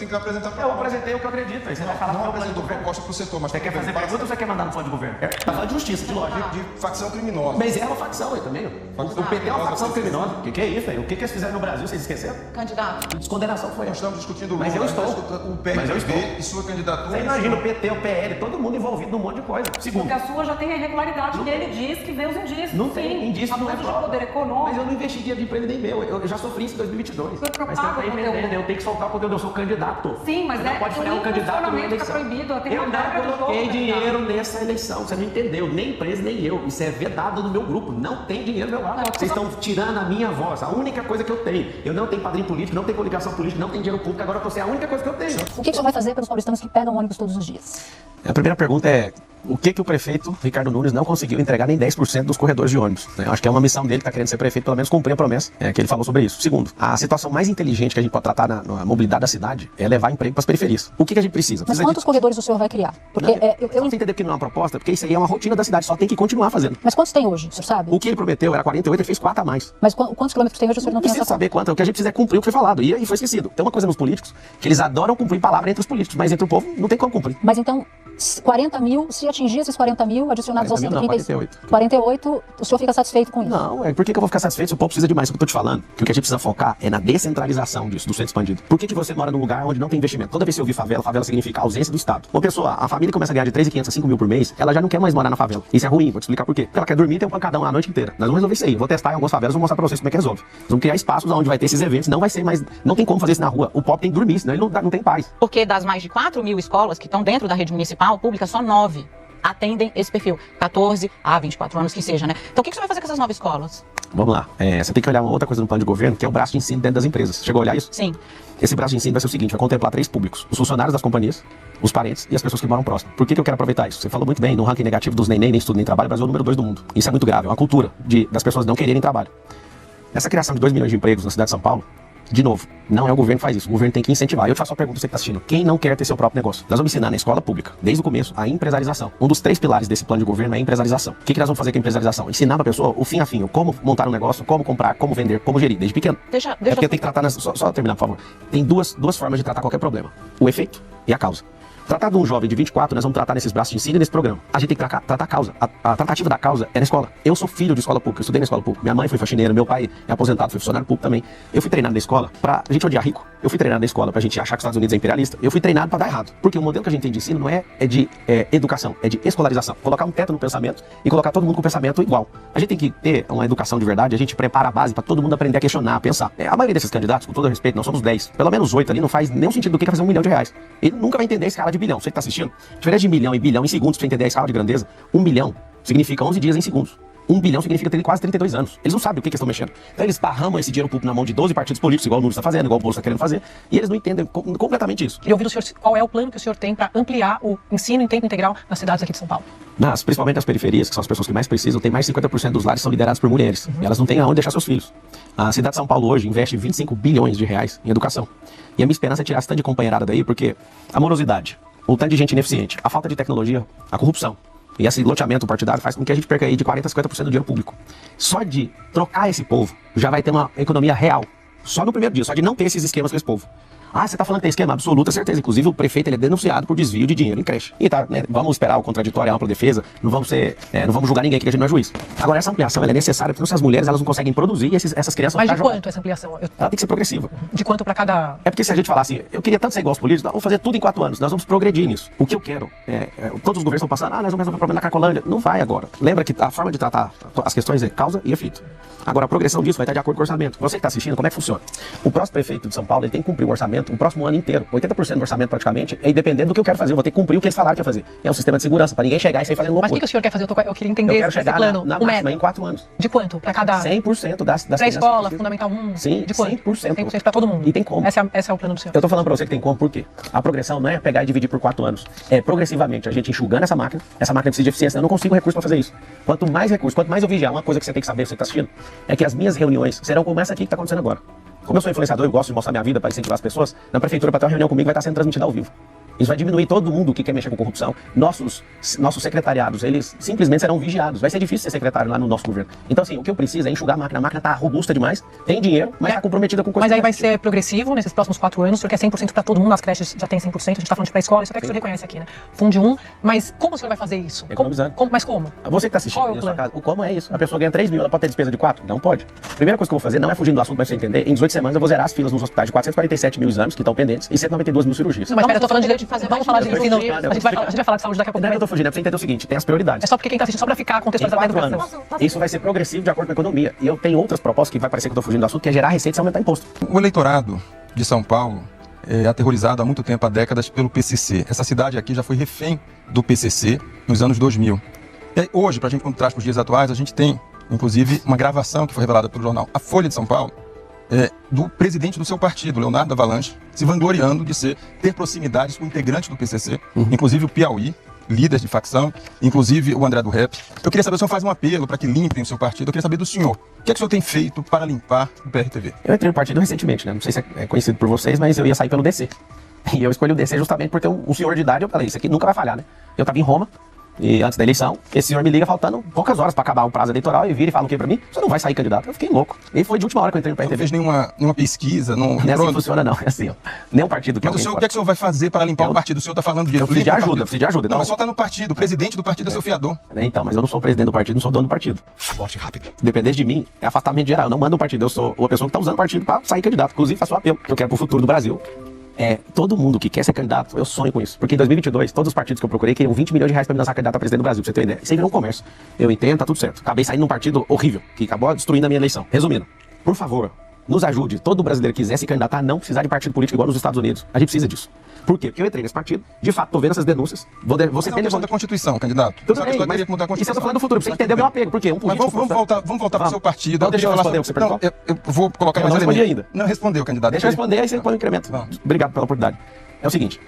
tem que apresentar para Eu apresentei o que eu acredito. Aí você vai falar não qual é o plano de apresentou governo. proposta para o setor, mas Você quer fazer pergunta ou você quer mandar no plano de governo? Tá falando de justiça, de lógica. de facção criminosa. Mas é uma facção aí também. O PT é uma facção criminosa. O que é isso aí? O que eles fizeram no Brasil? Vocês esqueceram? Candidato. Descondenação foi Nós essa. estamos discutindo Mas eu estou. o PRB e sua candidatura. Você imagina o PT, o PL, todo mundo envolvido num monte de coisa. Segundo. Porque a sua já tem a irregularidade que ele diz que vê os indícios. Não tem indício, não é abuso de prova. poder econômico. Mas eu não investi dinheiro de emprego nem meu. Eu já sofri isso em 2022. Foi Mas você preocupado tá com o entendendo? conteúdo. Eu tenho que soltar o conteúdo. Eu sou candidato. Sim, mas você não pode frear um candidato numa funcionamento eleição. tá proibido. Tem Eu uma regra não do jogo, coloquei né, dinheiro nessa eleição. Você não entendeu. Nem empresa, nem eu. Isso é vedado no meu grupo. Não tem dinheiro no meu lado. Vocês estão tirando a minha voz. A única coisa que eu tenho. Eu não tenho padrinho político, não tenho coligação política, não tenho dinheiro público. Agora eu tô sem a única coisa que eu tenho. O que o senhor vai fazer pelos paulistanos que pegam ônibus todos os dias? A primeira pergunta é: o que o prefeito Ricardo Nunes não conseguiu entregar nem 10% dos corredores de ônibus? Eu acho que é uma missão dele que está querendo ser prefeito, pelo menos cumprir a promessa que ele falou sobre isso. Segundo, a situação mais inteligente que a gente pode tratar na mobilidade da cidade é levar emprego para as periferias. O que a gente precisa? Mas quantos corredores o senhor vai criar? Porque eu entender que não é uma proposta, porque isso aí é uma rotina da cidade, só tem que continuar fazendo. Mas quantos tem hoje, o senhor sabe? O que ele prometeu era 48, ele fez 4 a mais. Mas quantos quilômetros tem hoje, o senhor não tem Precisa essa saber quanto, o que a gente precisa é cumprir o que foi falado, e foi esquecido. Tem uma coisa nos políticos, que eles adoram cumprir palavra entre os políticos, mas entre o povo não tem como cumprir. Mas então, 40 mil, se atingir esses 40 mil, adicionados aos 135, 48, o senhor fica satisfeito com isso? Não, por que eu vou ficar satisfeito se o povo precisa de mais? O que eu tô te falando, que o que a gente precisa focar é na descentralização disso, do centro expandido. Por que você mora num lugar onde não tem investimento? Toda vez que eu ouvir favela, favela significa ausência do Estado. Uma pessoa, a família começa a ganhar de 3.500 a 5 mil por mês, ela já não quer mais morar na favela. Isso é ruim, vou te explicar por quê. Porque ela quer dormir e ter um pancadão a noite inteira. Nós vamos resolver isso aí. Vou testar em algumas favelas, vou mostrar pra vocês como é que resolve. Nós vamos criar espaços onde vai ter esses eventos, não vai ser mais, não tem como fazer isso na rua. O pobre tem que dormir, senão ele não tem paz. Porque das mais de 4 mil escolas que estão dentro da rede municipal pública, só 9 atendem esse perfil. 14 a 24 anos que seja, né? Então o que você vai fazer com essas 9 escolas? Vamos lá. Você tem que olhar uma outra coisa no plano de governo, que é o braço de ensino dentro das empresas. Chegou a olhar isso? Sim. Esse braço de ensino vai ser o seguinte, vai contemplar 3 públicos: os funcionários das companhias, os parentes e as pessoas que moram próximo. Por que eu quero aproveitar isso? Você falou muito bem, no ranking negativo dos nem estudo nem trabalho, o Brasil é o número 2 do mundo. Isso é muito grave, é uma cultura das pessoas não quererem trabalho. Essa criação de 2 milhões de empregos na cidade de São Paulo, de novo, não é o governo que faz isso, o governo tem que incentivar. Eu te faço uma pergunta, você que está assistindo: quem não quer ter seu próprio negócio? Nós vamos ensinar na escola pública, desde o começo, a empresarização. Um dos 3 pilares desse plano de governo é a empresarização. O que nós vamos fazer com a empresarização? Ensinar pra pessoa o fim a fim, como montar um negócio, como comprar, como vender, como gerir, desde pequeno. Deixa Porque tem que tratar, só terminar, por favor. Tem duas formas de tratar qualquer problema: o efeito e a causa. Tratar de um jovem de 24, nós vamos tratar nesses braços de ensino e nesse programa. A gente tem que tratar a causa. A tratativa da causa é na escola. Eu sou filho de escola pública, eu estudei na escola pública. Minha mãe foi faxineira, meu pai é aposentado, foi funcionário público também. Eu fui treinado na escola pra gente odiar rico. Eu fui treinado na escola pra gente achar que os Estados Unidos é imperialista. Eu fui treinado pra dar errado. Porque o modelo que a gente tem de ensino não é de educação, é de escolarização. Colocar um teto no pensamento e colocar todo mundo com o pensamento igual. A gente tem que ter uma educação de verdade, a gente prepara a base pra todo mundo aprender a questionar, a pensar. A maioria desses candidatos, com todo respeito, nós somos 10. Pelo menos 8 ali não faz nenhum sentido do que é fazer R$1 milhão. Ele nunca vai entender a escala de bilhão. Você que tá assistindo, a diferença de milhão e bilhão em segundos, pra você entender a escala de grandeza: 1 milhão significa 11 dias em segundos. 1 bilhão significa ter quase 32 anos. Eles não sabem o que eles estão mexendo. Então eles parramam esse dinheiro público na mão de 12 partidos políticos, igual o Nunes está fazendo, igual o Bolsa está querendo fazer, e eles não entendem completamente isso. Queria ouvir do senhor qual é o plano que o senhor tem para ampliar o ensino em tempo integral nas cidades aqui de São Paulo. Principalmente nas periferias, que são as pessoas que mais precisam, tem mais de 50% dos lares são liderados por mulheres. E elas não têm aonde deixar seus filhos. A cidade de São Paulo hoje investe 25 bilhões de reais em educação. E a minha esperança é tirar esse tanto de companheirada daí, porque a morosidade, o tanto de gente ineficiente, a falta de tecnologia, a corrupção e esse loteamento partidário faz com que a gente perca aí de 40% a 50% do dinheiro público. Só de trocar esse povo, já vai ter uma economia real. Só no primeiro dia, só de não ter esses esquemas com esse povo. Você tá falando que tem esquema? Absoluta certeza. Inclusive o prefeito ele é denunciado por desvio de dinheiro em creche. E tá, né, vamos esperar o contraditório, a ampla defesa, não vamos julgar ninguém aqui, que a gente não é juiz. Agora essa ampliação ela é necessária, porque se as mulheres elas não conseguem produzir, essas crianças... Mas de quanto essa ampliação? Ela tem que ser progressiva. De quanto para cada... É porque se a gente falar assim, eu queria tanto ser igual aos políticos, vamos fazer tudo em 4 anos, nós vamos progredir nisso. O que eu quero todos os governos estão passando, nós vamos resolver o problema na Cracolândia. Não vai agora. Lembra que a forma de tratar as questões é causa e efeito. Agora a progressão disso vai estar de acordo com o orçamento. Você que está assistindo, como é que funciona? O próximo prefeito de São Paulo ele tem que cumprir o orçamento o próximo ano inteiro. 80% do orçamento praticamente é independente do que eu quero fazer. Eu vou ter que cumprir o que eles falaram que ia fazer. É um sistema de segurança, para ninguém chegar e sair fazendo loucura. Mas o que o senhor quer fazer? Eu queria entender esse plano. Na máxima, em 4 anos. De quanto? Para cada... 100% das pré-escola, Fundamental 1? Sim, de quanto? 100%. 100% para todo mundo. E tem como. Esse é o plano do senhor. Eu tô falando para você que tem como, por quê? A progressão não é pegar e dividir por 4 anos. É progressivamente a gente enxugando essa máquina precisa de eficiência. Eu não consigo recurso para fazer isso. Quanto mais recurso, quanto mais eu vigiar, uma coisa que você tem que saber, você que tá assistindo, é que as minhas reuniões serão como essa aqui que tá acontecendo agora. Como eu sou influenciador, eu gosto de mostrar minha vida para incentivar as pessoas, na prefeitura, para ter uma reunião comigo, vai estar sendo transmitida ao vivo. Isso vai diminuir todo mundo que quer mexer com corrupção. Nossos secretariados, eles simplesmente serão vigiados. Vai ser difícil ser secretário lá no nosso governo. Então, assim, o que eu preciso é enxugar a máquina. A máquina tá robusta demais, tem dinheiro, mas tá comprometida com coisa. Mas aí vai ser progressivo nesses próximos 4 anos, porque é 100% para todo mundo, nas creches já tem 100%, a gente tá falando de pré-escola, isso até que o senhor reconhece aqui, né? Funde 1, mas como o senhor vai fazer isso? Economizando. Mas como? Você que tá assistindo Qual é o na sua plano? casa, o como é isso? A pessoa ganha 3 mil, ela pode ter despesa de 4? Não pode. Primeira coisa que eu vou fazer, não é fugindo do assunto, mas pra você entender, em 18 semanas eu vou zerar as filas nos hospitais de 447 mil exames que estão pendentes e 192 mil cirurgias. Não, mas pera, eu tô falando direito de fazer. fazer Vamos mais falar de cirurgia. ensino. A gente vai falar de saúde daqui a pouco. Não é que eu tô fugindo, é pra você entender o seguinte, tem as prioridades. É só porque quem tá assistindo, só pra ficar Em contextualizado na 4 educação. anos. Isso vai ser progressivo de acordo com a economia. E eu tenho outras propostas que vai parecer que eu tô fugindo do assunto, que é gerar receita e aumentar imposto. O eleitorado de São Paulo é aterrorizado há muito tempo, há décadas, pelo PCC. Essa cidade aqui já foi refém do PCC nos anos 2000. E aí, hoje, pra gente traz para os dias atuais, a gente tem, inclusive, uma gravação que foi revelada pelo jornal A Folha de São Paulo, do presidente do seu partido, Leonardo Avalanche, se vangloriando de ter proximidades com integrantes do PCC, inclusive o Piauí, líderes de facção, inclusive o André do Rep. Eu queria saber se o senhor faz um apelo para que limpem o seu partido. Eu queria saber do senhor, o que é que o senhor tem feito para limpar o PRTV? Eu entrei no partido recentemente, né? Não sei se é conhecido por vocês, mas eu ia sair pelo DC. E eu escolhi o DC justamente por ter um senhor de idade. Eu falei, isso aqui nunca vai falhar, né? Eu tava em Roma, e antes da eleição, esse senhor me liga faltando poucas horas para acabar o prazo eleitoral e vira e fala o que pra mim? Você não vai sair candidato. Eu fiquei louco. E foi de última hora que eu entrei no Não PRTV. fez nenhuma pesquisa, não Não é assim que funciona, não. É assim, ó. Nem um partido que Mas o senhor, o que é que o senhor vai fazer para limpar o partido? O senhor está falando de... Eu preciso de ajuda, preciso de ajuda. Não, mas o senhor está no partido, o presidente do partido é seu fiador. Então, mas eu não sou presidente do partido, não sou dono do partido. Vote rápido. Depender de mim é afastamento geral. Eu não mando um partido, eu sou uma pessoa que tá usando o partido para sair candidato. Inclusive, faço um apelo que eu quero pro futuro do Brasil. Todo mundo que quer ser candidato, eu sonho com isso. Porque em 2022, todos os partidos que eu procurei queriam 20 milhões de reais para me lançar candidato a presidente do Brasil, pra você ter uma ideia. Isso aí virou um comércio. Eu entendo, tá tudo certo. Acabei saindo num partido horrível, que acabou destruindo a minha eleição. Resumindo, por favor, nos ajude. Todo brasileiro que quiser se candidatar a não precisar de partido político igual nos Estados Unidos. A gente precisa disso. Por quê? Porque eu entrei nesse partido, de fato, tô vendo essas denúncias. Você Mas é uma questão da Constituição, candidato. Tudo Essa bem, questão mas teria que mudar a isso eu Constituição. tô falando do futuro, pra você entender o meu apego. Porque um Mas político... vamos voltar para o seu partido. Então deixa eu responder o que você perguntou. Eu vou colocar Eu mais não respondi elementos. ainda. Não respondeu, candidato. Deixa eu responder, aí você põe o incremento. Vamos. Obrigado pela oportunidade. É o seguinte,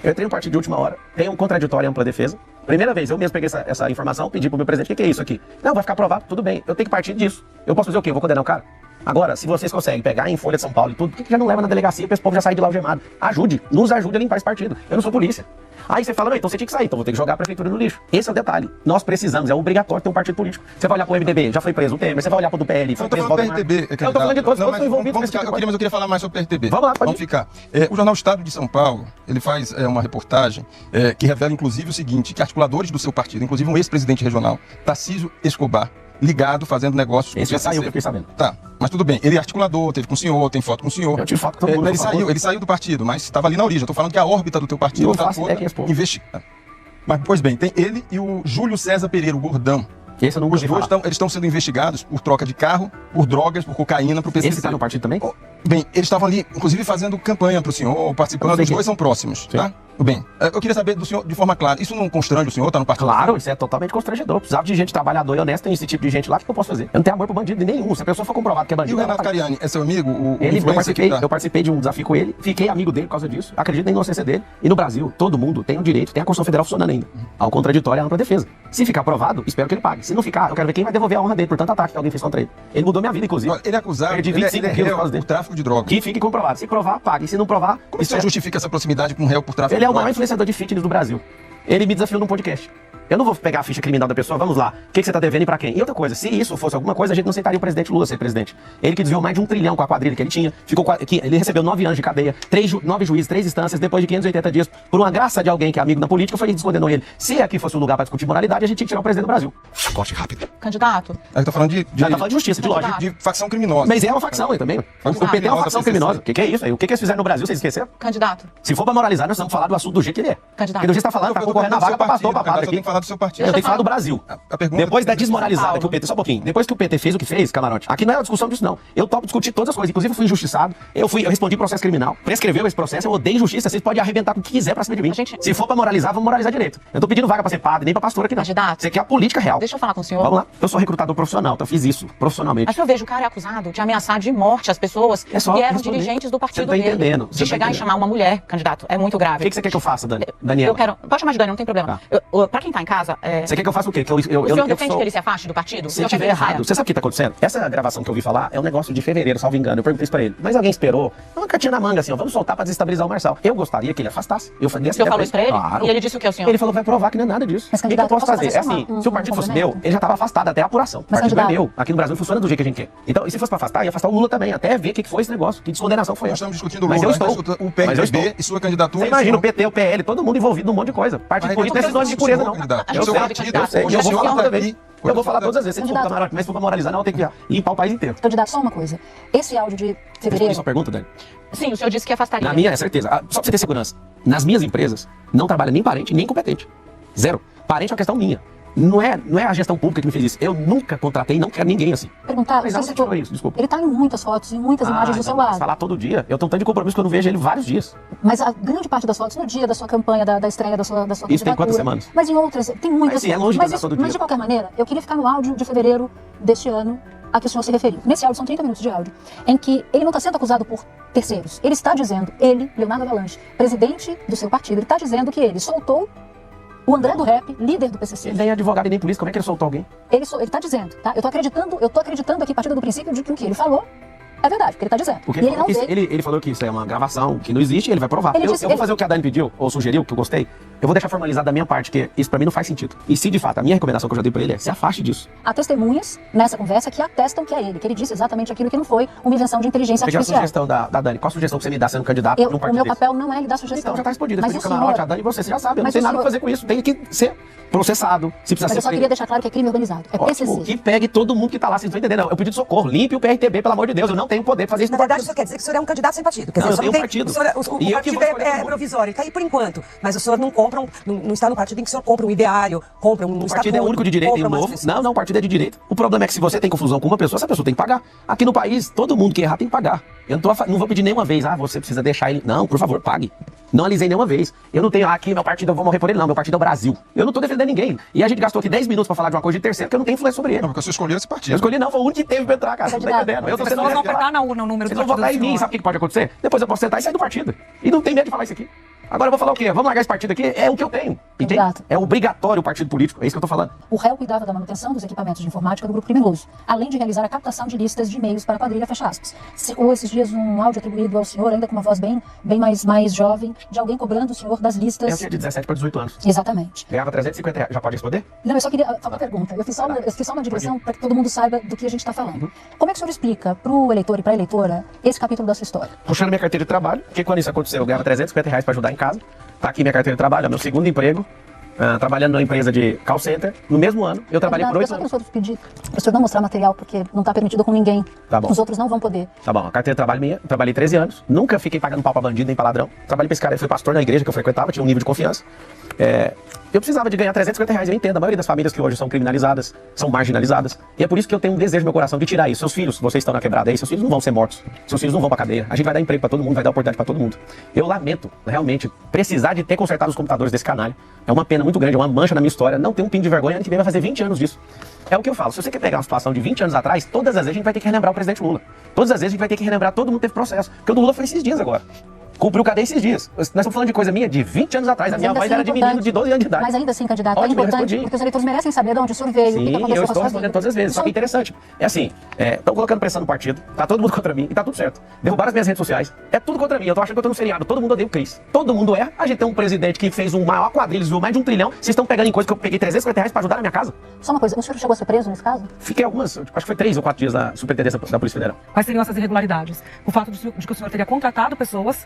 eu entrei no partido de última hora, tenho um contraditório e ampla defesa. Primeira vez, eu mesmo peguei essa informação, pedi pro meu presidente, o que é isso aqui? Não, vai ficar aprovado, tudo bem, eu tenho que partir disso. Eu posso fazer o quê? Eu vou condenar o cara? Agora, se vocês conseguem pegar em Folha de São Paulo e tudo, por que já não leva na delegacia pra esse povo já sair de lá algemado? Ajude, nos ajude a limpar esse partido. Eu não sou polícia. Aí você fala, não, então você tinha que sair, então vou ter que jogar a prefeitura no lixo. Esse é o detalhe. Nós precisamos, é obrigatório ter um partido político. Você vai olhar pro MDB, já foi preso o Temer, você vai olhar pro do PL, foi Eu tô preso o falando do Valdemar. PRTB, Eu tô falando de todos, Não, todos mas estão envolvidos vamos nesse tipo ficar, de coisa. mas eu queria falar mais sobre o PRTB. Vamos lá, pode ir. ficar. O jornal Estado de São Paulo, ele faz uma reportagem que revela, inclusive, o seguinte, que articuladores do seu partido, inclusive um ex-presidente regional, Tarcísio Escobar, ligado, fazendo negócios com o Esse já PCC. saiu, que eu fiquei sabendo. Tá, mas tudo bem. Ele é articulador, teve com o senhor, tem foto com o senhor. Eu tive foto com todo mundo, ele por favor. saiu do partido, mas estava ali na origem. Eu tô falando que a órbita do teu partido Não está faço toda ideia quem é esse povo. investigada. Mas, pois bem, tem ele e o Júlio César Pereira, o Gordão. Esse eu não Os ouvi dois falar. estão sendo investigados por troca de carro, por drogas, por cocaína, pro PCC. Esse tá no partido também? Bem, eles estavam ali, inclusive, fazendo campanha pro senhor, Eu participando, não sei os quem. dois são próximos, Sim. tá? Bem, eu queria saber do senhor de forma clara, isso não constrange o senhor, tá no partido? Claro, isso é totalmente constrangedor. Precisava de gente trabalhadora e honesta, tem esse tipo de gente lá, o que eu posso fazer? Eu não tenho amor pro bandido nenhum. Se a pessoa for comprovado que é E bandido... o Renato ela tá- Cariani, é seu amigo, o eu influencer que tá... participei de um desafio com ele, fiquei amigo dele por causa disso, acredito na inocência dele. E no Brasil, todo mundo tem o direito, tem a Constituição Federal funcionando ainda. Ao contraditório e à ampla defesa. Se ficar aprovado, espero que ele pague. Se não ficar, eu quero ver quem vai devolver a honra dele por tanto ataque que alguém fez contra ele. Ele mudou minha vida, inclusive. Olha, ele é acusado, Perdi ele 25 é quilos por réu causa por dele. tráfico de drogas. Que fique comprovado. Se provar, pague. Se não provar, Como o senhor justifica essa proximidade com um réu por tráfico ele é de o maior drogas? influenciador de fitness do Brasil. Ele me desafiou num podcast. Eu não vou pegar a ficha criminal da pessoa, vamos lá. O que você tá devendo e pra quem? E outra coisa, se isso fosse alguma coisa, a gente não aceitaria o presidente Lula ser presidente. Ele que desviou mais de 1 trilhão com a quadrilha que ele tinha, ele recebeu 9 anos de cadeia, 9 juízes, 3 instâncias, depois de 580 dias, por uma graça de alguém que é amigo da política, foi descondenou ele. Se aqui fosse um lugar pra discutir moralidade, a gente tinha que tirar o presidente do Brasil. Corte rápido. Candidato, Aí tá falando de Já tá falando de justiça, de lógica. de facção criminosa. Mas é uma facção aí também. O PT é uma facção criminosa. O que é isso aí? O que eles fizeram no Brasil, vocês esqueceram? candidato, Se for pra moralizar, nós vamos falar do assunto do jeito que ele é. Candidato. Porque do jeito que você tá falando, tá Eu tô concorrendo a falando do vaga pra seu pastor, pra partido, padre eu tenho aqui. que falar do seu partido. Eu tenho que falar do Brasil. A pergunta Depois da é- desmoralizada que o PT, só um pouquinho, depois que o PT fez o que fez, camarote, aqui não é uma discussão disso não. Eu topo discutir todas as coisas, inclusive eu fui injustiçado, eu respondi processo criminal, prescreveu esse processo, eu odeio injustiça, vocês podem arrebentar com o que quiser pra cima de mim. A gente- Se for pra moralizar, vamos moralizar direito. Eu não tô pedindo vaga pra ser padre, nem pra pastor aqui não. Candidato. Você quer a política real. deixa eu falar com o senhor? Vamos lá. Eu sou recrutador profissional, então eu fiz isso profissionalmente. Mas eu vejo o cara é acusado de ameaçar de morte as pessoas É só que eram responder. dirigentes do Você partido não tá dele. entendendo, você De não tá chegar e entendendo. chamar uma mulher, candidato, é muito grave. O que você quer que eu faça, Daniela? Eu quero... Pode chamar de Dani, não tem problema. Pra quem tá em casa... Você quer que eu faça o quê? Que O senhor defende sou... que ele se afaste do partido? Se tiver errado, você sabe o que tá acontecendo? Essa gravação que eu ouvi falar é um negócio de fevereiro, salvo engano. Eu perguntei isso pra ele. Mas alguém esperou? Eu nunca tinha na manga assim, ó, vamos soltar pra desestabilizar o Marçal. Eu gostaria que ele afastasse. Eu falei, O senhor falou isso pra ele? Claro. E ele disse o que, o senhor? Ele falou, vai provar que não é nada disso. Mas, O que eu candidato, posso eu posso fazer? É fazer assim, uma- se o partido fosse complemento? meu, ele já tava afastado até a apuração. O Mas, partido é candidato- meu. Aqui no Brasil funciona do jeito que a gente quer. Então, e se fosse pra afastar, ia afastar o Lula também, até ver o que foi esse negócio. Que descondenação foi Nós essa. estamos discutindo o Mas Lula, eu nós estou. estamos discutindo o Mas eu PSDB estou. e sua candidatura. Você imagina o PT, o PL, todo mundo envolvido num monte de coisa. Partido Mas político não é sinônimo de pureza, não. candidato. A Eu gente sei, sabe, eu candidato. sei. E eu vou Hoje falar eu toda aqui, vez. Eu vou falar todas as vezes. Se for Candidato. camarote, mas se for pra moralizar, não, eu tenho que limpar o país inteiro. Candidato, só uma coisa. Esse áudio de Responde fevereiro... sua pergunta, Dani? Sim, o senhor disse que afastaria. Na minha, é certeza. Só pra você ter segurança. Nas minhas empresas, não trabalha nem parente, nem competente. Zero. Parente é uma questão minha. Não é a gestão pública que me fez isso. Eu nunca contratei, não quero ninguém assim. Perguntar, Mas você onde você citou- tirou isso? Desculpa. ele tá em muitas fotos, em muitas imagens do seu Mas lado. falar todo dia. Eu tenho tanto de compromisso que eu não vejo ele vários dias. Mas a grande parte das fotos no dia da sua campanha, da estreia da sua Isso tem candidatura. quantas semanas? Mas em outras, tem muitas Mas, sim, é fotos. longe de mas, andar isso- todo mas dia. de qualquer maneira, eu queria ficar no áudio de fevereiro deste ano a que o senhor se referiu. Nesse áudio, são 30 minutos de áudio, em que ele não está sendo acusado por terceiros. Ele está dizendo, ele, Leonardo Avalanche, presidente do seu partido, ele está dizendo que ele soltou o André do Rap, líder do PCC. Ele nem é advogado e nem polícia. Como é que ele soltou alguém? Ele tá dizendo, tá? Eu tô acreditando aqui, a partir do princípio de que o que ele falou é verdade, o que ele tá dizendo. Porque E ele não vê. ele falou que isso é uma gravação, que não existe, e ele vai provar. Ele Eu disse- vou fazer o que a Dani pediu, ou sugeriu, que eu gostei. Eu vou deixar formalizado da minha parte, que isso pra mim não faz sentido. E se de fato, a minha recomendação que eu já dei pra ele é se afaste disso. Há testemunhas nessa conversa que atestam que é ele, que ele disse exatamente aquilo que não foi uma invenção de inteligência Pegar a artificial. sugestão da Dani. Qual a sugestão que você me dá sendo candidato num O partido meu desse? papel não é lhe dar sugestão. Então já tá respondido. Mas Eu o fui no camarote, a senhor... Dani, você já sabe. Eu não Mas tenho o nada pra senhor- fazer com isso. Tem que ser processado. Se precisar Mas eu só ser queria deixar claro que é crime organizado. É Ótimo, PCC. que pegue todo mundo que tá lá, vocês não estão entendendo. Eu pedi de socorro, limpe o PRTB, pelo amor de Deus. Eu não tenho poder pra fazer isso Na no verdade, partido. isso quer dizer que o senhor é um candidato sem partido. Quer Não, dizer, eu o senhor tenho não tem- partido. O, senhor, E eu o que partido vou escolher é todo mundo. provisório, está aí por enquanto. Mas o senhor não compra não está no partido em que o senhor compra um ideário, compra um O estatuto. partido é único de direito, compra tem um umas novo. pessoas. Não, o partido é de direito. O problema é que se você tem confusão com uma pessoa, essa pessoa tem que pagar. Aqui no país, todo mundo que errar tem que pagar. Eu não vou pedir nenhuma vez, você precisa deixar ele. Não, por favor, pague. Não alisei nenhuma vez. Eu não tenho, aqui meu partido, eu vou morrer por ele, não. Meu partido é o Brasil. Eu não tô defendendo ninguém. E a gente gastou aqui 10 minutos pra falar de uma coisa de terceiro que eu não tenho influência sobre ele. Não, porque você escolheu esse partido. Eu escolhi não, foi o único que teve pra entrar, cara. Você não tá Candidato. entendendo. Eu tô As sendo pessoas vão revelado. apertar na urna o número Vocês do vão partido votar do em mim, senhor. sabe o que pode acontecer? Depois eu posso sentar e sair do partido. E não tem medo de falar isso aqui. Agora eu vou falar o quê? Vamos largar esse partido aqui? É o que eu tenho. Entende? Candidato. É obrigatório o partido político. É isso que eu tô falando. O réu cuidava da manutenção dos equipamentos de informática do grupo criminoso, além de realizar a captação de listas de e-mails para a quadrilha, fecha aspas. Circulou esses dias um áudio atribuído ao senhor, ainda com uma voz bem mais jovem, de alguém cobrando o senhor das Eu listas. tinha de 17 para 18 anos. Exatamente. Ganhava 350 reais. Já pode responder? Não, eu só queria fazer uma pergunta. Eu fiz só uma digressão para que todo mundo saiba do que a gente está falando. Como é que o senhor explica para o eleitor e para a eleitora esse capítulo da sua história? Puxando minha carteira de trabalho, porque quando isso aconteceu, eu ganhava 350 reais para ajudar em casa. Tá aqui minha carteira de trabalho, é meu segundo emprego. Trabalhando numa empresa de call center. No mesmo ano, eu trabalhei por 8 Eu só anos. quero pedir para o senhor não mostrar material, porque não está permitido com ninguém. Tá bom. Os outros não vão poder. Tá bom, a carteira de trabalho minha, trabalhei 13 anos, nunca fiquei pagando pau pra bandido nem pra ladrão. Trabalhei pra esse cara, eu fui pastor na igreja que eu frequentava, tinha um nível de confiança. Eu precisava de ganhar 350 reais, eu entendo. A maioria das famílias que hoje são criminalizadas, são marginalizadas. E é por isso que eu tenho um desejo no meu coração de tirar isso. Seus filhos, vocês estão na quebrada aí, seus filhos não vão ser mortos. Seus filhos não vão pra cadeia. A gente vai dar emprego pra todo mundo, vai dar oportunidade pra todo mundo. Eu lamento, realmente, precisar de ter consertado os computadores desse canalha. É uma pena muito grande, é uma mancha na minha história. Não tem um pingo de vergonha, ano que vem vai fazer 20 anos disso. É o que eu falo. Se você quer pegar uma situação de 20 anos atrás, todas as vezes a gente vai ter que relembrar o presidente Lula. Todas as vezes a gente vai ter que relembrar todo mundo que teve processo. Porque o do Lula foi esses dias agora. Cumpriu cadeia esses dias. Nós estamos falando de coisa minha de 20 anos atrás. A Mas minha ainda mãe assim era é de menino importante. de 12 anos de idade. Mas ainda assim, candidato, Ótimo, é eu importante, respondi. porque os eleitores merecem saber de onde o senhor veio, o que Sim, aconteceu eu com a estou sua respondendo vida. todas as vezes. Só que é interessante. É assim, estão colocando pressão no partido, tá todo mundo contra mim e tá tudo certo. Derrubaram as minhas redes sociais, é tudo contra mim. Eu tô achando que eu tô no feriado, todo mundo odeia o Cris. Todo mundo erra. A gente tem um presidente que fez um maior quadrilha, desviou mais de 1 trilhão. Vocês estão pegando em coisa que eu peguei 350 reais pra ajudar na minha casa. Só uma coisa, o senhor chegou a ser preso nesse caso? Fiquei algumas, acho que foi 3 ou 4 dias na superintendência da Polícia Federal. Quais seriam essas irregularidades? O fato de que o senhor teria contratado pessoas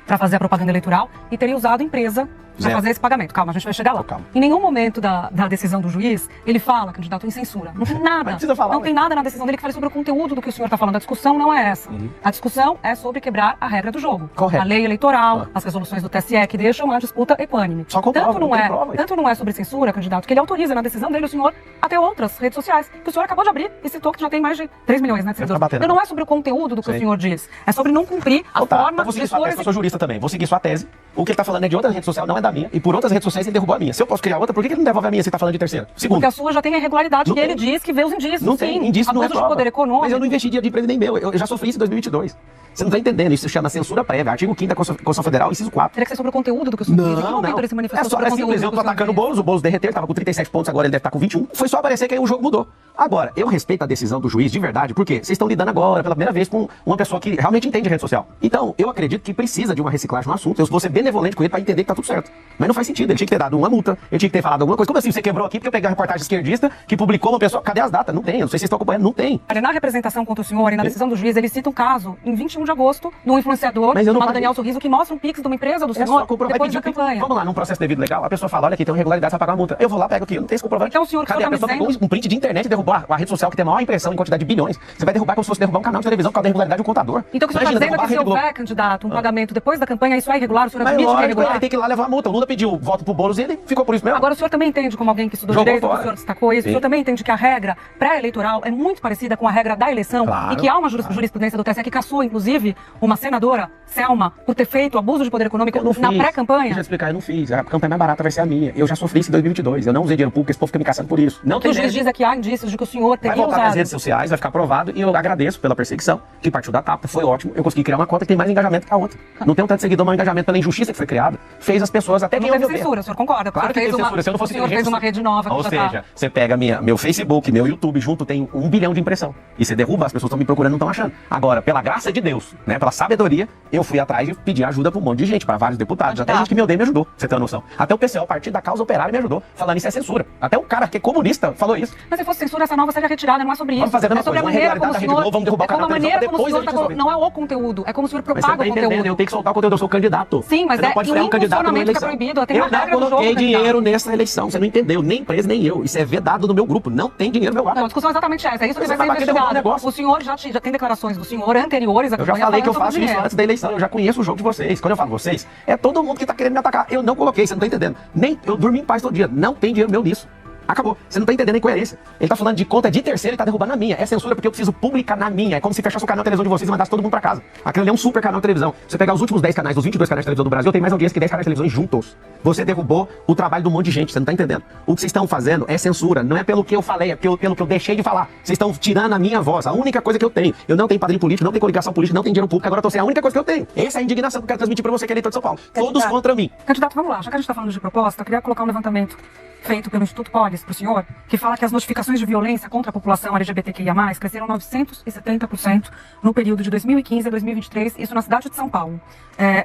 para fazer a propaganda eleitoral e teria usado a empresa para Zero. fazer esse pagamento. Calma, a gente vai chegar lá. Calma. Em nenhum momento da decisão do juiz, ele fala, candidato, em censura. Não tem nada. Mas precisa falar, não ué. tem nada na decisão dele que fale sobre o conteúdo do que o senhor está falando. A discussão não é essa. A discussão é sobre quebrar a regra do jogo. Correto. A lei eleitoral, as resoluções do TSE que deixam a disputa equânime. Só comprova, tanto não não tem é, prova. tanto não é sobre censura, candidato, que ele autoriza na decisão dele o senhor até outras redes sociais, que o senhor acabou de abrir e citou que já tem mais de 3 milhões, né, de seguidores. batendo. Então não é sobre o conteúdo do que Sim. o senhor diz. É sobre não cumprir a Então tá, forma eu vou seguir de sua sua tese, eu sou jurista também. Vou seguir sua tese. O que ele tá falando é de outra rede social, não é da minha. E por outras redes sociais ele derrubou a minha. Se eu posso criar outra, por que ele não devolve a minha se ele tá falando de terceira? Segundo. Porque a sua já tem a irregularidade Não que ele tem. diz que vê os indícios. Não tem, sim. indício não é Abuso de prova. poder econômico. Mas eu não investi dinheiro de empresa nem meu. Eu já sofri isso em 2022. Você não tá entendendo. Isso se chama censura prévia. Artigo 5º da Constituição Federal, inciso 4. Teria que ser sobre o conteúdo do que o senhor disse. Em que momento ele se É manifestou só sobre o simples, conteúdo eu do tô que o senhor atacando o disse? Boulos derreteu, ele tava com 37 pontos, agora ele deve estar com 21. Foi só aparecer que aí o jogo mudou. Agora, eu respeito a decisão do juiz de verdade, porque vocês estão lidando agora, pela primeira vez, com uma pessoa que realmente entende rede social. Então, eu acredito que precisa de uma reciclagem no assunto. Eu vou ser benevolente com ele pra entender que tá tudo certo. Mas não faz sentido, ele tinha que ter dado uma multa, ele tinha que ter falado alguma coisa. Como assim, você quebrou aqui porque eu peguei uma reportagem esquerdista que publicou uma pessoa... Cadê as datas? Não tem, eu não sei se vocês estão acompanhando, não tem. Na representação contra o senhor e na decisão do juiz, ele cita um caso em 21 de agosto de um influenciador Mas eu não chamado paguei. Daniel Sorriso que mostra um pix de uma empresa do É só senhor comprovar, depois vai da pedir campanha. Vamos lá, num processo devido legal, a pessoa fala, olha aqui, tem uma irregularidade, você vai pagar a multa. Eu vou lá, pego aqui, eu não tenho esse comprovante. Então, o senhor Cadê? A tá pessoa dizendo- pegou um print de internet e derrubou a rede social que tem a maior impressão em quantidade de bilhões. Você vai derrubar como se fosse derrubar um canal de televisão por causa da irregularidade de um contador. Então, o que o senhor está Imagina, dizendo é derrubar que a se Rede Globo. houver, candidato, um pagamento depois da campanha, isso é irregular, o senhor Mas admite que é lógico, irregular? ele tem que ir lá levar a multa. O Lula pediu voto pro Boulos e ele ficou por isso mesmo. Agora, o senhor também entende, como alguém que estudou Jogou direito, que o fora. senhor destacou isso, Sim. o senhor também entende que a regra pré-eleitoral é muito parecida com a regra da eleição Claro, e que há uma jurisprudência do TSE que caçou, inclusive, uma senadora, Selma, por ter feito abuso de poder econômico Eu não na fiz. pré-campanha? Deixa eu explicar, eu não fiz. A campanha mais barata vai ser a minha. Eu já sofri isso em 2022. Eu não usei dinheiro público, esse povo fica me caçando por isso. Não O que tem o juiz jeito. diz é que há indícios de que o senhor Vai teria voltar nas usado. redes sociais, vai ficar provado. E eu agradeço pela perseguição, que partiu da TAP. Foi ótimo. Eu consegui criar uma conta que tem mais engajamento que a outra. Não tem um tanto de seguidor, mas o engajamento pela injustiça que foi criada. Fez as pessoas até Não quem teve ouviu bem. censura, o senhor concorda? Claro que fez teve censura. Se eu não fosse o senhor fez inteligente, uma rede nova. Ou que já tá- seja, você pega meu Facebook, meu YouTube, junto tem 1 bilhão de impressão. E você derruba, as pessoas estão me procurando, não estão achando. Agora, pela graça de Deus, né, pela sabedoria, eu fui atrás de pedir ajuda pra um monte de gente, pra vários deputados. Até gente que me odeia me ajudou, pra você ter uma noção. Até o PCO, Partido da Causa Operária, me ajudou, falando isso é censura. Até um cara que é comunista falou isso. Mas se fosse censura, essa nova seria retirada, não é sobre isso. Vamos fazer a mesma É sobre a coisa, uma maneira como o irregularidade da Rede senhor... Globo, vamos derrubar o É como a canal da maneira televisão, como o senhor depois a gente tá... resolve. Não é o conteúdo, é como o senhor Mas você não propaga tá o entendendo, conteúdo. eu tenho que soltar o conteúdo, eu sou candidato. Sim, mas você não é pode que frear o um candidato numa impulsionamento eleição. é proibido, tem Eu uma regra não do jogo, coloquei candidato. dinheiro nessa eleição, você não entendeu, nem empresa, nem eu. Isso é vedado do meu grupo, não tem dinheiro no meu Não, a lado. discussão é exatamente essa. É isso que Você vai vai ser bater derrubar o investigado. negócio. O senhor já tem declarações do senhor anteriores à Eu já campanha falei que eu falando faço sobre isso dinheiro. antes da eleição, eu já conheço o jogo de vocês. Quando eu falo vocês, é todo mundo que tá querendo me atacar. Eu não coloquei, você não tá entendendo. Nem eu durmo em paz todo dia, não tem dinheiro meu nisso. Acabou. Você não tá entendendo a incoerência. Ele tá falando de conta de terceiro e tá derrubando a minha. É censura porque eu preciso publicar na minha. É como se fechasse o canal de televisão de vocês e mandasse todo mundo pra casa. Aquele ali é um super canal de televisão. Se você pegar os últimos 10 canais, os 22 canais de televisão do Brasil, tem mais audiência que 10 canais de televisão juntos. Você derrubou o trabalho de um monte de gente, você não tá entendendo. O que vocês estão fazendo é censura. Não é pelo que eu falei, é pelo que eu deixei de falar. Vocês estão tirando a minha voz. A única coisa que eu tenho. Eu não tenho padrinho político, não tenho coligação política, não tenho dinheiro público. Agora eu tô sem a única coisa que eu tenho. Essa é a indignação que eu quero transmitir pra você que é eleitor de São Paulo. Todos contra mim. Candidato, vamos lá. Já que a gente está falando de proposta, eu queria colocar um levantamento feito pelo Instituto Polis para o senhor, que fala que as notificações de violência contra a população LGBTQIA+, cresceram 970% no período de 2015 a 2023, isso na cidade de São Paulo.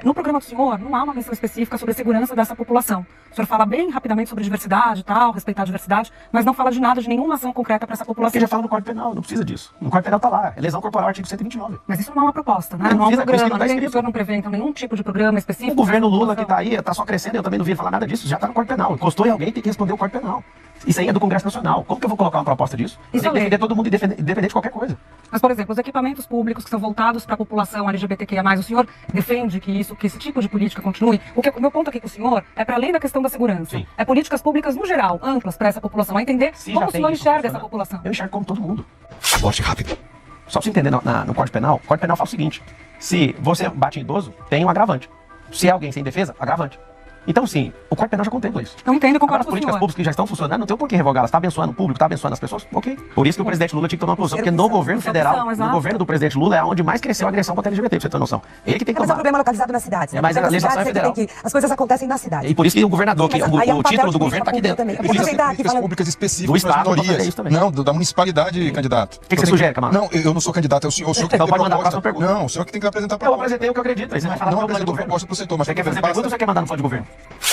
No programa do senhor, não há uma menção específica sobre a segurança dessa população. O senhor fala bem rapidamente sobre diversidade e tal, respeitar a diversidade, mas não fala de nada, de nenhuma ação concreta para essa Porque população. já fala no Código Penal, não precisa disso. No Código Penal tá lá. É lesão corporal, artigo 129. Mas isso não é uma proposta, né? Não Não é um precisa, por isso que programa, não tá não tem, o escrito. senhor não prevê, então, nenhum tipo de programa específico. O governo para essa Lula que população. tá aí, tá só crescendo, eu também não vi falar nada disso, já tá no Código Penal. Encostou em alguém, tem que responder o Código Penal. Isso aí é do Congresso Nacional. Como que eu vou colocar uma proposta disso? Eu Isso tenho que é lei. defender todo mundo independente de qualquer coisa. Mas, por exemplo, os equipamentos públicos que são voltados para a população LGBTQIA+, o senhor defende que esse tipo de política continue? O meu ponto aqui com o senhor é para além da questão da segurança. Sim. É políticas públicas no geral, amplas para essa população, a entender Se como já o tem senhor isso enxerga essa funcionando. população. Eu enxergo como todo mundo. Vote rápido. Só pra você entender no Código Penal, o Código Penal fala o seguinte: se você bate em idoso, tem um agravante. Se é alguém sem defesa, agravante. Então, sim, o Código Penal já contempla isso. Eu entendo e Agora, concordo as com o políticas senhor. públicas que já estão funcionando, não tem por que revogá-las. Está abençoando o público, está abençoando as pessoas, ok. Por isso que o presidente Lula tinha que tomar uma posição, porque no governo federal, no exato. governo do presidente Lula, é onde mais cresceu a agressão contra a LGBT, pra você ter noção. Ele que tem que Mas é um tomar. problema localizado nas cidades. É, mas a Nas legislação cidades é você tem que- as coisas acontecem na cidade. E por isso que o governador, Sim, que mas aí é um o papel título de do governo está aqui política dentro. também. É por isso Você tá aqui Políticas falando- públicas Do específicas para Estado, pra fazer minorias. isso também. Não, da municipalidade, candidato. O que você sugere, Camargo? Não, eu não sou candidato, é o senhor que tem que Então ter pode mandar a proposta. próxima pergunta. Não, o senhor que tem que apresentar Eu proposta. apresentei o que eu acredito, aí você vai falar Não do plano de apresentou governo. proposta pro setor, mas Você quer fazer basta- pergunta ou você quer mandar no plano de governo?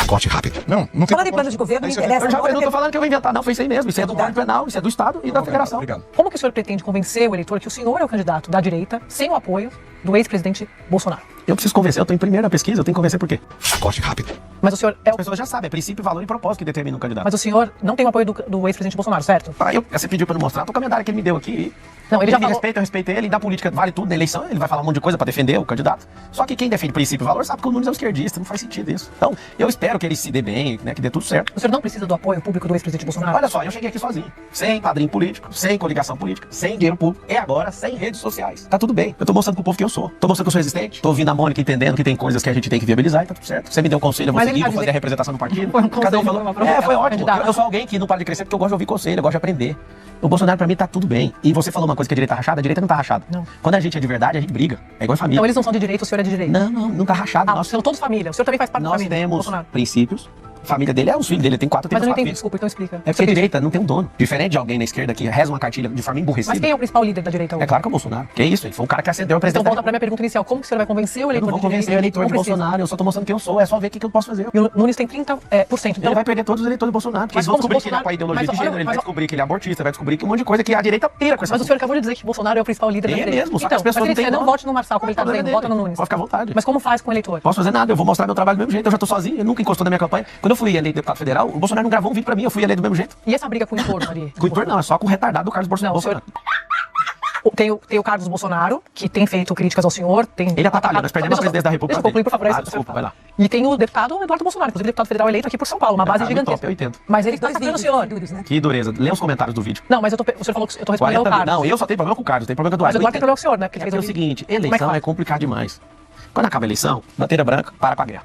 Corte rápido. Não tem Falando em plano de governo, É me isso aí. interessa. Eu não tô falando que eu vou inventar, não. Foi isso aí mesmo. Isso é do Obrigado. Código Penal, isso é do Estado e da Federação. Obrigado. Como que o senhor pretende convencer o eleitor que o senhor é o candidato da direita sem o apoio do ex-presidente Bolsonaro? Eu preciso convencer, eu tô em primeira pesquisa, eu tenho que convencer por quê? Corte rápido. Mas o senhor é As o... pessoas já sabem, é princípio, valor e propósito que determina o candidato. Mas o senhor não tem o apoio do ex-presidente Bolsonaro, certo? Você pediu pra eu não mostrar, o comentário que ele me deu aqui. Não, ele já me falou- respeita, eu respeito ele, da política vale tudo, na eleição ele vai falar um monte de coisa pra defender o candidato. Só que quem defende princípio e valor sabe que o Nunes é um esquerdista, não faz sentido isso. Então, eu espero que ele se dê bem, né, que dê tudo certo. O senhor não precisa do apoio público do ex-presidente Bolsonaro? Olha só, eu cheguei aqui sozinho, sem padrinho político, sem coligação política, sem dinheiro público, e agora sem redes sociais. Tá tudo bem. Eu tô mostrando pro povo que eu sou. Tô mostrando que eu sou resistente, tô ouvindo a Mônica entendendo que tem coisas que a gente tem que viabilizar e tá tudo certo. Você me deu um conselho, eu vou Mas seguir, ele vou vai fazer dizer- a representação do partido. Foi um conselho, Cada um falou. foi uma promessa, Foi ótimo. candidato. Eu sou alguém que não para de crescer porque eu gosto de ouvir conselho, eu gosto de aprender. O Bolsonaro, pra mim, tá tudo bem. E você falou uma coisa que a direita tá rachada, a direita não tá rachada. Não. Quando a gente é de verdade, a gente briga. É igual em família. Então eles não são de direita, o senhor é de direita. Não tá rachado. Ah, nós são todos família. O senhor também faz parte da nós família. temos Bolsonaro. princípios. A família dele é os filhos dele, ele tem 4, tem Mas eu não 4 entendi, filhos. desculpa, então explica. É porque a direita não tem um dono. Diferente de alguém na esquerda que reza uma cartilha de forma emburrecida. Mas quem é o principal líder da direita hoje? É claro que é o Bolsonaro. Que isso, ele foi um cara que acendeu a Então presidência. volta pra minha pergunta inicial. Como que o senhor vai convencer o Eu eleitor não vou de direita? convencer o eleitor Não de precisa. Bolsonaro, eu só tô mostrando quem eu sou, é só ver o que eu posso fazer. E o Nunes tem 30%. Então, Ele vai perder todos os eleitores do Bolsonaro, porque Mas eles vão como descobrir que ele Bolsonaro- apoia a ideologia mas de olha- gênero, ele vai mas- descobrir que ele é abortista, vai descobrir que um monte de coisa que a direita pira com essa mas o senhor acabou de dizer que Bolsonaro é o principal líder da É direita. mesmo, só que Então, as pessoas mas não têm você não nome. vote no Marçal, como ele tá Problema dizendo, vota dele. no Nunes. Pode ficar à vontade. Mas como faz com o eleitor? Posso fazer nada, eu vou mostrar meu trabalho do mesmo jeito, eu já tô sozinho, eu nunca encostou na minha campanha. Quando eu fui eleito deputado federal, o Bolsonaro não gravou um vídeo pra mim, eu fui eleito do mesmo jeito. E essa briga com o entorno ali? Com o entorno não, é só com o retardado do Carlos Não, Bolsonaro. Tem o Carlos Bolsonaro, que tem feito críticas ao senhor. Tem Ele atrapalhou, nós perdemos a presidência da República. Deixa eu concluir, por favor. Ah, desculpa, vai lá. E tem o deputado Eduardo Bolsonaro, inclusive deputado federal eleito aqui por São Paulo, uma base muito gigantesca. top, eu entendo. Mas ele tá atacando o senhor. Que dureza. Lê os comentários do vídeo. Não, mas o senhor falou que eu tô respondendo ao 40 Carlos. Não, eu só tenho problema com o Carlos, tem problema com o Mas Eduardo. o Eduardo tem problema com o senhor, né? Porque É ele que é o fez um seguinte, Como é que eleição faz? é complicado demais. Quando acaba a eleição, bandeira branca, para com a guerra.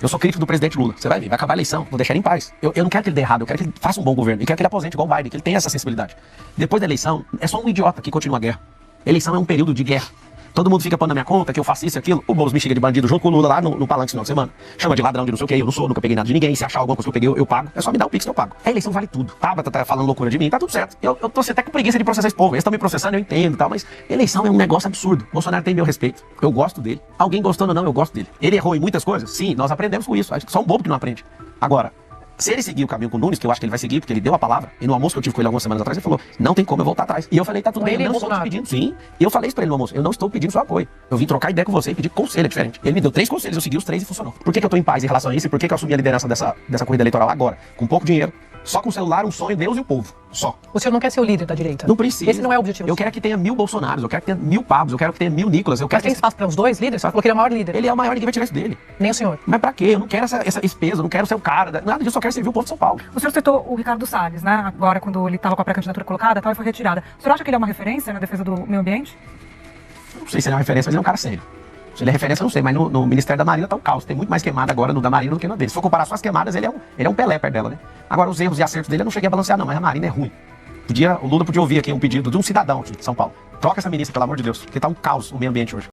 Eu sou crítico do presidente Lula. Você vai ver, vai acabar a eleição, vou deixar ele em paz. Eu não quero que ele dê errado, eu quero que ele faça um bom governo. Eu quero que ele aposente igual o Biden, que ele tenha essa sensibilidade. Depois da eleição, é só um idiota que continua a guerra. Eleição é um período de guerra. Todo mundo fica pondo na minha conta que eu faço isso e aquilo. O Boulos me xinga de bandido junto com o Lula lá no palanque esse final de semana. Chama de ladrão de não sei o que, eu não sou, nunca peguei nada de ninguém. Se achar alguma coisa que eu peguei, eu pago. É só me dar o pix que eu pago. A eleição vale tudo. Tabata tá falando loucura de mim, tá tudo certo. Eu tô até com preguiça de processar esse povo. Eles estão me processando, eu entendo e tal, mas eleição é um negócio absurdo. Bolsonaro tem meu respeito. Eu gosto dele. Alguém gostando ou não, eu gosto dele. Ele errou em muitas coisas? Sim, nós aprendemos com isso. Acho que só um bobo que não aprende. Agora, se ele seguir o caminho com o Nunes, que eu acho que ele vai seguir, porque ele deu a palavra, e no almoço que eu tive com ele algumas semanas atrás, ele falou, não tem como eu voltar atrás. E eu falei, tá tudo Com bem, ele eu e não estou te Bolsonaro? pedindo, sim. E eu falei isso pra ele no almoço, eu não estou pedindo seu apoio. Eu vim trocar ideia com você e pedir conselho, é diferente. Ele me deu 3 conselhos, eu segui os 3 e funcionou. Por que eu tô em paz em relação a isso e por que eu assumi a liderança dessa corrida eleitoral agora? Com pouco dinheiro, só com o celular, um sonho, Deus e o povo. Só. O senhor não quer ser o líder da direita? Não precisa. Esse não é o objetivo. Eu quero que tenha 1000 Bolsonaros, eu quero que tenha 1000 Pablos, eu quero que tenha 1000 Nicolas, eu quero Mas tem que... espaço para os dois líderes? O senhor falou que ele é o maior líder. Ele é o maior, ninguém vai tirar isso dele. Nem o senhor. Mas pra quê? Eu não quero essa peso, eu não quero ser o cara, nada disso, eu só quero servir o povo de São Paulo. O senhor citou o Ricardo Salles, né? Agora, quando ele estava com a pré-candidatura colocada, tal, e foi retirada. O senhor acha que ele é uma referência na defesa do meio ambiente? Não sei se ele é uma referência, mas ele é um cara sério. Se ele é referência, eu não sei, mas no Ministério da Marina tá um caos. Tem muito mais queimada agora no da Marina do que no dele. Se for comparar só as queimadas, ele é um Pelé perto dela, né? Agora, os erros e acertos dele eu não cheguei a balancear, não, mas a Marina é ruim. O Lula podia ouvir aqui um pedido de um cidadão aqui de São Paulo. Troca essa ministra, pelo amor de Deus, porque tá um caos o meio ambiente hoje.